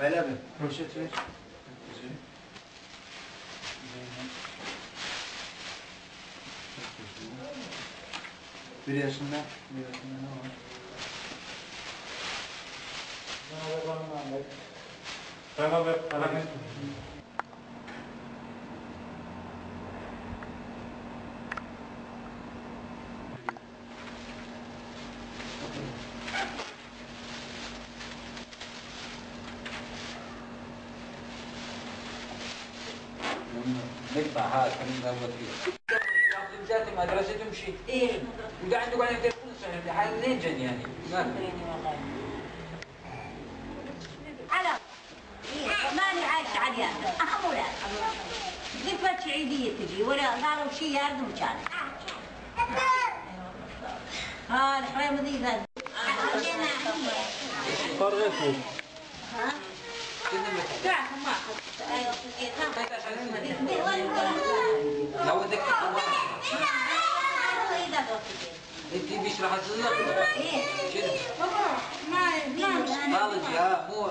Öyle mi? Poşet ver. Bir yaşında ne var? Tamam be, tamam. نقطع هذا خلينا نضبط فيه. ذاتي مدرسة تمشي. ايه. وده عندكم على تليفون سنة حال منين جن يعني؟ ما على ماني عايشة عليها أهم ولا قفت عيدية تجي ولا قالوا شي يردم كان ها الحريم ذي ذا فرغتوا. ها؟ تعرف ما لو بدك انت بيشرح لك ايه شنو؟ ما طالب يا مو